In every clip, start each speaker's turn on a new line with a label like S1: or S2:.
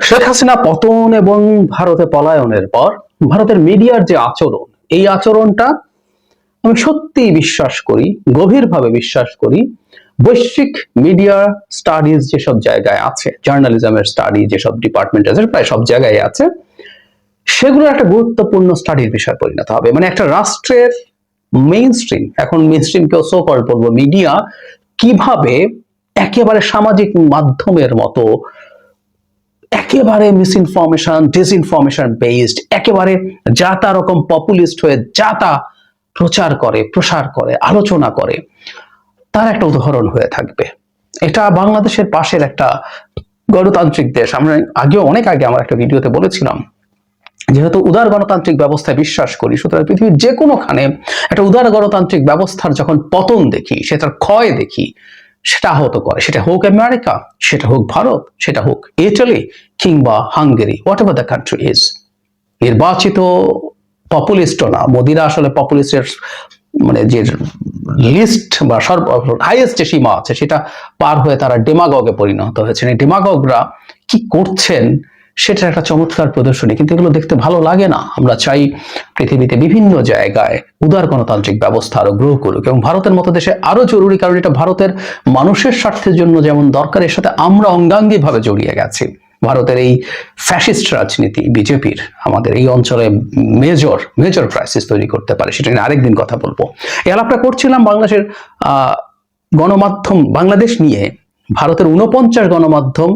S1: শেখ হাসিনা পতন এবং ভারতে পলায়নের পর ভারতের মিডিয়ার যে আচরণ, এই আচরণটা আমি সত্যি বিশ্বাস করি, গভীরভাবে বিশ্বাস করি, বৈশ্বিক মিডিয়া স্টাডিজ যেসব জায়গায় আছে, জার্নালিজমের স্টাডি যেসব ডিপার্টমেন্ট আছে, প্রায় সব জায়গায় আছে, সেগুলো একটা গুরুত্বপূর্ণ স্টাডির বিষয় পরিণত হবে। মানে একটা রাষ্ট্রের মেইন স্ট্রিম, এখন মেইন স্ট্রিম কেউ সো কল বলবো, মিডিয়া কিভাবে একেবারে সামাজিক মাধ্যমের মতো একেবারে মিসইনফরমেশন, ডিসইনফরমেশন বেসড, একেবারে যা তা রকম পপুলিস্ট হয়ে যা তা প্রসার করে, আলোচনা করে, তার একটা উদাহরণ হয়ে থাকবে। এটা বাংলাদেশের পাশের একটা গণতান্ত্রিক দেশ। আমরা অনেক আগে আমার একটা ভিডিওতে বলেছিলাম, যেহেতু উদার গণতান্ত্রিক ব্যবস্থায় বিশ্বাস করি, সুতরাং পৃথিবীর যে কোনোখানে একটা উদার গণতান্ত্রিক ব্যবস্থার যখন পতন দেখি, সেটার ক্ষয় দেখি, সেটা আহত করে। সেটা হোক আমেরিকা, সেটা হোক ভারত, সেটা হোক ইটালি কিংবা Hungary, what ever the country is. নির্বাচিত পপুলিস্টও না, মোদিরা আসলে পপুলিস্টের মানে যে লিস্ট বা হাইয়েস্ট যে সীমা আছে সেটা পার হয়ে তারা ডেমাগগে পরিণত হয়েছেন। এই ডেমাগগরা কি করছেন সেটার একটা চমৎকার প্রদর্শনী, কিন্তু এগুলো দেখতে ভালো লাগে না। আমরা চাই পৃথিবীতে বিভিন্ন জায়গায় উদার গণতান্ত্রিক ব্যবস্থা আরো গ্রো করুক, এবং ভারতের মতো দেশে আরো জরুরি, কারণ এটা ভারতের মানুষের স্বার্থের জন্য যেমন দরকার, এর সাথে আমরা অঙ্গাঙ্গী ভাবে জড়িয়ে গেছি। ভারতের এই ফ্যাসিস্ট রাজনীতি বিজেপির আমাদের এই অঞ্চলে মেজর ক্রাইসিস তৈরি করতে পারে, সেটা নিয়ে আরেকদিন কথা বলবো। এই আলাপটা করছিলাম বাংলাদেশের গণমাধ্যম, বাংলাদেশ নিয়ে ভারতের 49 গণমাধ্যম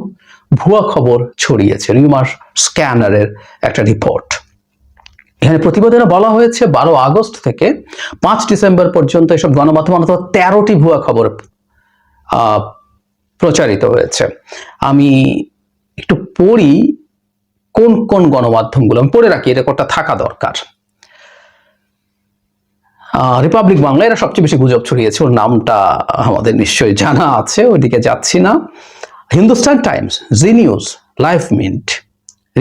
S1: ভুয়া খবর ছড়িয়েছে, রিউমার স্ক্যানারের একটা রিপোর্ট। এখানে প্রতিবেদনে বলা হয়েছে 12 আগস্ট থেকে 5 ডিসেম্বর পর্যন্ত এসব গণমাধ্যম অন্তত 13টি ভুয়া খবর প্রচারিত হয়েছে। আমি একটু পড়ি কোন কোন গণমাধ্যমগুলো, আমি পড়ে রাখি, রেকর্ডটা থাকা দরকার। রিপাবলিক বাংলা, এরা সবচেয়ে বেশি গুজব ছড়িয়েছে, ওর নামটা আমাদের নিশ্চয়ই জানা আছে, ওইদিকে যাচ্ছি না। Hindustan Times, Zee News, Live Mint,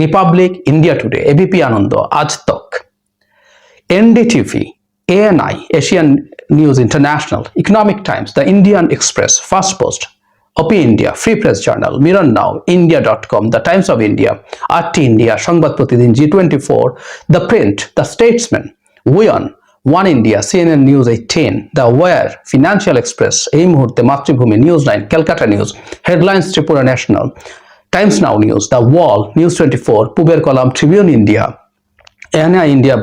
S1: Republic, India Today, ABP Ananda, Aaj Tak, NDTV, ANI, Asian News International, Economic Times, the Indian Express, Firstpost, OP India, Free Press Journal, Mirror Now, India, the Times of India, RT India, Sangbad Pratidin, G24, the Print, the Statesman, উইয়ন, One India, CNN News 18, the Wire, Financial Express, Ei Muhurte Mathrubhumi, News 9, Calcutta News, Headlines Tripura national, Times Now News, the Wall, News 24, পুবের কলাম, Tribune India, NI India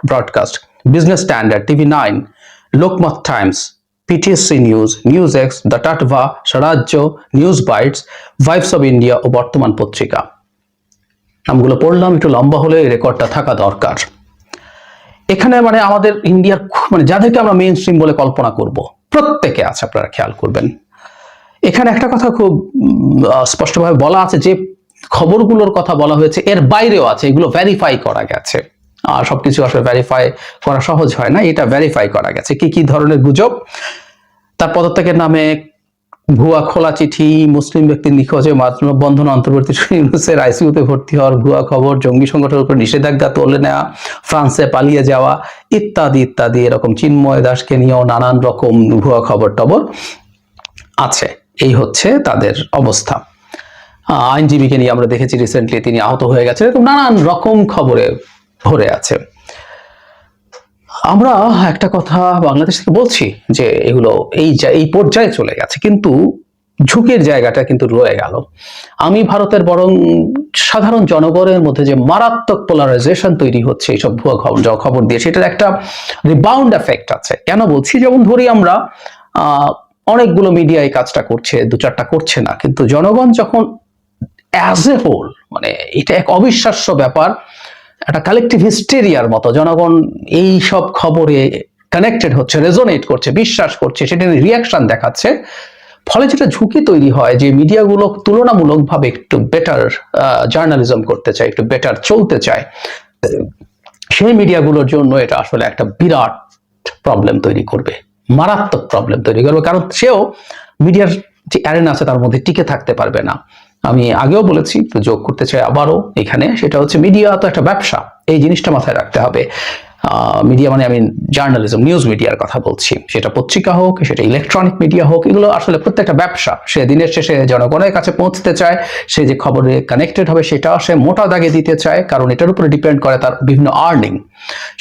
S1: Broadcast, Business Standard, TV 9, Lokmat Times, PTSC News, News X, the Tattva, Swarajya, News Bytes, Vibes of India ও বর্তমান পত্রিকা। নামগুলো পড়লাম, একটু লম্বা হলে এই রেকর্ডটা থাকা দরকার। এখানে মানে আমাদের ইন্ডিয়ার মানে যাদেরকে আমরা মেইন স্ট্রিম বলে কল্পনা করব, প্রত্যেকে আছে, আপনারা খেয়াল করবেন। এখানে একটা কথা খুব স্পষ্টভাবে বলা আছে, যে খবরগুলোর কথা বলা হয়েছে এর বাইরেও আছে, এগুলো ভেরিফাই করা গেছে। আর সবকিছু আসলে ভেরিফাই করা সহজ হয় না, এটা ভেরিফাই করা গেছে। কি কি ধরনের গুজব? তার পদত্যাগের নামে ভুয়া খোলা চিঠি, মুসলিম ব্যক্তির নিখোঁজে মানববন্ধন, অন্তর্বর্তী ইউনূসের আইসিইউতে ভর্তি হওয়ার ভুয়া খবর, জঙ্গি সংগঠনের উপর নিষেধাজ্ঞা তুলে নেওয়া, ফ্রান্সে পালিয়ে যাওয়া, ইত্যাদি ইত্যাদি। এরকম চিন্ময় দাসকে নিয়েও নানান রকম ভুয়া খবর টবর আছে। এই হচ্ছে তাদের অবস্থা। আইনজীবীকে নিয়ে আমরা দেখেছি রিসেন্টলি তিনি আহত হয়ে গেছেন, এরকম নানান রকম খবরে ভরে আছে। আমরা একটা কথা বাংলাদেশ থেকে বলছি যে এগুলো এই পর্যায়ে চলে গেছে, কিন্তু ঝুঁকির জায়গাটা কিন্তু রয়ে গেল। আমি ভারতের বরং সাধারণ জনগণের মধ্যে যে মারাত্মক পোলারাইজেশন তৈরি হচ্ছে এইসব ভুয়া খবর দিয়ে, সেটার একটা রিবাউন্ড এফেক্ট আছে। কেন বলছি? যেমন ধরি আমরা অনেকগুলো মিডিয়া এই কাজটা করছে, 2-4টা করছে না, কিন্তু জনগণ যখন অ্যাজ এ হোল, মানে এটা এক অবিশ্বাস্য ব্যাপার, একটা কালেকটিভ হিস্টেরিয়ার মতো জনগণ এই সব খবরে কানেক্টেড হচ্ছে, রেজোনেট করছে, বিশ্বাস করছে, সেটা নিয়ে রিয়াকশন দেখাচ্ছে। ফলে যেটা ঝুঁকি তৈরি হয়, যে মিডিয়াগুলো তুলনামূলকভাবে একটু বেটার জার্নালিজম করতে চায়, একটু বেটার চলতে চায়, সেই মিডিয়াগুলোর জন্য এটা আসলে একটা বিরাট প্রবলেম তৈরি করবে, মারাত্মক প্রবলেম তৈরি করবে। কারণ সেও মিডিয়ার যে অ্যারেনা আছে তার মধ্যে টিকে থাকতে পারবে না। আমি আগেও বলেছি, তো যোগ করতে চাই আবারও এখানে, সেটা হচ্ছে মিডিয়া তো একটা ব্যবসা, এই জিনিসটা মাথায় রাখতে হবে। মিডিয়া মানে আমি জার্নালিজম, নিউজ মিডিয়ার কথা বলছি, সেটা পত্রিকা হোক, সেটা ইলেকট্রনিক মিডিয়া হোক, এগুলো আসলে প্রত্যেকটা ব্যবসা। সে দিনের শেষে জনগণের কাছে পৌঁছতে চায়, সে যে খবরে কানেক্টেড হবে সেটা সে মোটা দাগে দিতে চায়, কারণ এটার উপরে ডিপেন্ড করে তার বিভিন্ন আর্নিং।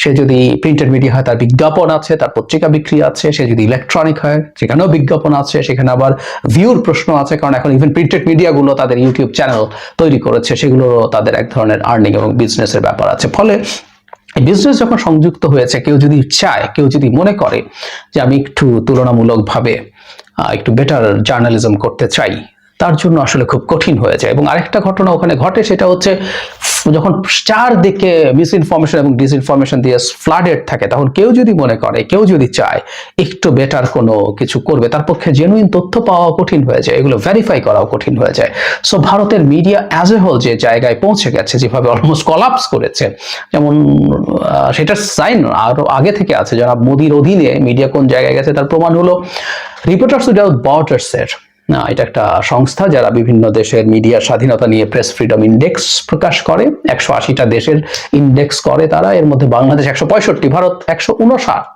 S1: সে যদি প্রিন্টেড মিডিয়া হয় তার বিজ্ঞাপন আছে, তার পত্রিকা বিক্রি আছে, সে যদি ইলেকট্রনিক হয় সেখানেও বিজ্ঞাপন আছে, সেখানে আবার ভিউর প্রশ্ন আছে, কারণ এখন ইভেন প্রিন্টেড মিডিয়াগুলো তাদের ইউটিউব চ্যানেল তৈরি করেছে, সেগুলো তাদের এক ধরনের আর্নিং এবং বিজনেসের ব্যাপার আছে। ফলে বিজনেস যখন সংযুক্ত হয়েছে, কেউ যদি চায়, কেউ যদি মনে করে যে আমি একটু তুলনামূলকভাবে একটু বেটার জার্নালিজম করতে চাই, তার জন্য আসলে খুব কঠিন হয়ে যায়। এবং আরেকটা ঘটনা ওখানে ঘটে, সেটা হচ্ছে যখন চারদিকে মিসইনফরমেশন এবং ডিসইনফরমেশন দিয়ে ফ্লাডেড থাকে, তখন কেউ যদি মনে করে, কেউ যদি চায় একটু বেটার কোনো কিছু করবে, তার পক্ষে জেনুইন তথ্য পাওয়া কঠিন হয়ে যায়, এগুলো ভেরিফাই করাও কঠিন হয়ে যায়। সো ভারতের মিডিয়া অ্যাজ এ হোল যে জায়গায় পৌঁছে গেছে, যেভাবে অলমোস্ট কলাপস করেছে, যেমন সেটার সাইন আরো আগে থেকে আছে। যারা মোদির অধীনে মিডিয়া কোন জায়গায় গেছে তার প্রমাণ হলো রিপোর্টার্স উইদাউট বর্ডার্স এর, এটা একটা সংস্থা যারা বিভিন্ন দেশের মিডিয়ার স্বাধীনতা নিয়ে প্রেস ফ্রিডম ইন্ডেক্স প্রকাশ করে। 180টা দেশের ইন্ডেক্স করে তারা, এর মধ্যে বাংলাদেশ 165, ভারত 159,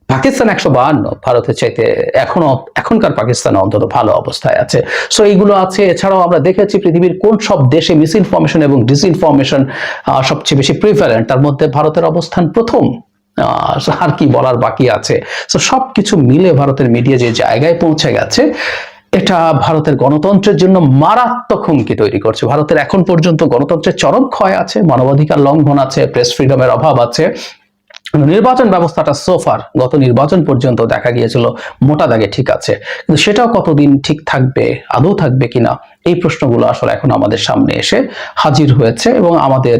S1: পাকিস্তান 152, ভারতের চাইতে এখনকার পাকিস্তান অন্তত ভালো অবস্থায় আছে। সো এইগুলো আছে। এছাড়াও আমরা দেখেছি পৃথিবীর কোন সব দেশে মিসইনফরমেশন এবং ডিসইনফরমেশন সবচেয়ে বেশি প্রিভ্যালেন্ট, তার মধ্যে ভারতের অবস্থান প্রথম। আর কি বলার বাকি আছে? সো সবকিছু মিলে ভারতের মিডিয়া যে জায়গায় পৌঁছে গেছে, এটা ভারতের গণতন্ত্রের জন্য মারাত্মক হুমকি তৈরি করছে। ভারতের এখন পর্যন্ত গণতন্ত্রের চরম ক্ষয় আছে, মানবাধিকার লঙ্ঘন আছে, প্রেস ফ্রিডমের অভাব আছে। নির্বাচন ব্যবস্থাটা সোফার গত নির্বাচন পর্যন্ত দেখা গিয়েছিল মোটা দাগে ঠিক আছে, কিন্তু সেটাও কতদিন ঠিক থাকবে, আদৌ থাকবে কিনা, এই প্রশ্নগুলো আসলে এখন আমাদের সামনে এসে হাজির হয়েছে। এবং আমাদের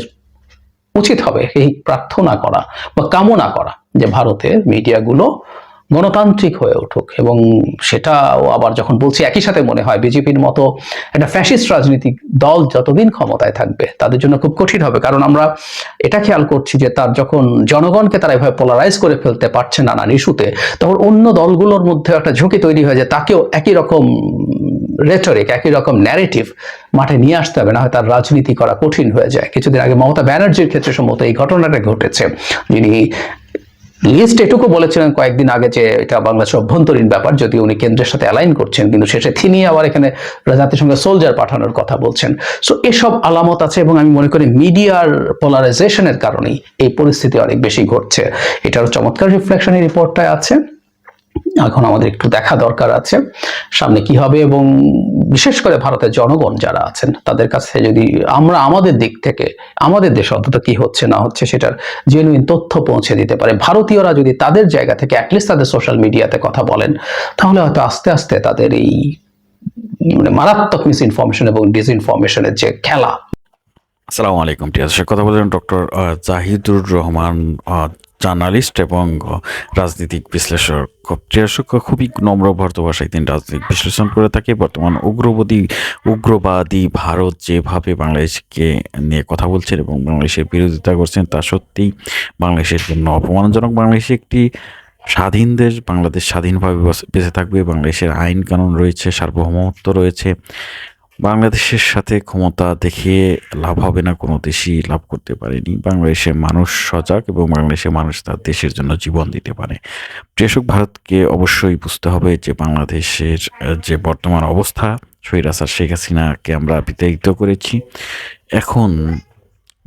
S1: উচিত হবে এই প্রার্থনা করা বা কামনা করা যে ভারতের মিডিয়াগুলো গণতান্ত্রিক হয়ে উঠুক। এবং সেটাও আবার যখন বলছি, একই সাথে মনে হয় বিজেপির মতো একটা ফ্যাসিস্ট রাজনৈতিক দল যতদিন ক্ষমতায় থাকবে তাদের জন্য খুব কঠিন হবে। কারণ আমরা এটা খেয়াল করছি যে তার যখন জনগণকে তারা এভাবে পোলারাইজ করে ফেলতে পারছে নানান ইস্যুতে, তখন অন্য দলগুলোর মধ্যে একটা ঝুঁকি তৈরি হয়ে যায়, তাকেও একই রকম রেটরিক, একই রকম ন্যারেটিভ মাঠে নিয়ে আসতে হবে, না হয় তার রাজনীতি করা কঠিন হয়ে যায়। কিছুদিন আগে মমতা ব্যানার্জির ক্ষেত্রে সম্ভবত এই ঘটনাটা ঘটেছে, যিনি লিস্ট এটুকু বলেছিলেন কয়েকদিন আগে যে এটা বাংলাদেশের অভ্যন্তরীণ ব্যাপার, যদি উনি কেন্দ্রের সাথে অ্যালাইন করছেন, কিন্তু শেষে তিনি আবার এখানে জাতিসংঘের সোলজার পাঠানোর কথা বলছেন। সো এসব আলামত আছে, এবং আমি মনে করি মিডিয়ার পোলারাইজেশনের কারণেই এই পরিস্থিতি অনেক বেশি ঘটছে। এটারও চমৎকার রিফ্লেকশন এই রিপোর্টটায় আছে। এখন আমাদের একটু দেখা দরকার আছে সামনে কি হবে, এবং বিশেষ করে ভারতের জনগণ যারা আছেন তাদের কাছে যদি আমরা আমাদের দিক থেকে, আমাদের দেশে অন্তত কি হচ্ছে না হচ্ছে সেটার জেনুইন তথ্য পৌঁছে দিতে পারে, ভারতীয়রা যদি তাদের জায়গা থেকে অ্যাটলিস্ট তাদের সোশ্যাল মিডিয়াতে কথা বলেন, তাহলে হয়তো আস্তে আস্তে তাদের এই মারাত্মক মিসইনফরমেশন এবং ডিসইনফরমেশনের যে খেলা।
S2: আসসালামু আলাইকুম। ঠিক আছে, কথা বললেন ডক্টর জাহিদুর রহমান, জার্নালিস্ট এবং রাজনৈতিক বিশ্লেষক। খুবই নম্র ভদ্র ভাষায় তিনি রাজনৈতিক বিশ্লেষণ করে থাকে। বর্তমান উগ্রবাদী ভারত যেভাবে বাংলাদেশকে নিয়ে কথা বলছেন এবং বাংলাদেশের বিরোধিতা করছেন, তা সত্যিই বাংলাদেশের জন্য অপমানজনক। বাংলাদেশ একটি স্বাধীন দেশ, বাংলাদেশ স্বাধীনভাবে বেঁচে থাকবে, বাংলাদেশের আইন কানুন রয়েছে, সার্বভৌমত্ব রয়েছে। বাংলাদেশের সাথে ক্ষমতা দেখিয়ে লাভ হবে না, কোনো দেশই লাভ করতে পারেনি। বাংলাদেশের মানুষ সজাগ এবং বাংলাদেশের মানুষ তার দেশের জন্য জীবন দিতে পারে। প্রিয়সক, ভারতকে অবশ্যই বুঝতে হবে যে বাংলাদেশের যে বর্তমান অবস্থা, স্বৈরাচার শেখ হাসিনাকে আমরা বিতাড়িত করেছি। এখন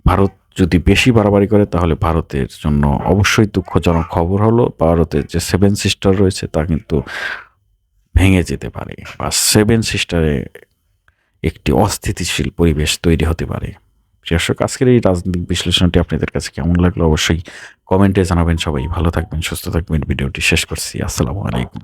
S2: ভারত যদি বেশি বাড়াবাড়ি করে তাহলে ভারতের জন্য অবশ্যই দুঃখজনক খবর হলো, ভারতের যে 7 সিস্টার রয়েছে তা কিন্তু ভেঙে যেতে পারে, বা 7 সিস্টারে একটি অস্থিতিশীল পরিবেশ তৈরি হতে পারে। দর্শক, আজকের এই রাজনৈতিক বিশ্লেষণটি আপনাদের কাছে কেমন লাগলো অবশ্যই কমেন্টে জানাবেন। সবাই ভালো থাকবেন, সুস্থ থাকবেন। ভিডিওটি শেষ করছি। আসসালামু আলাইকুম।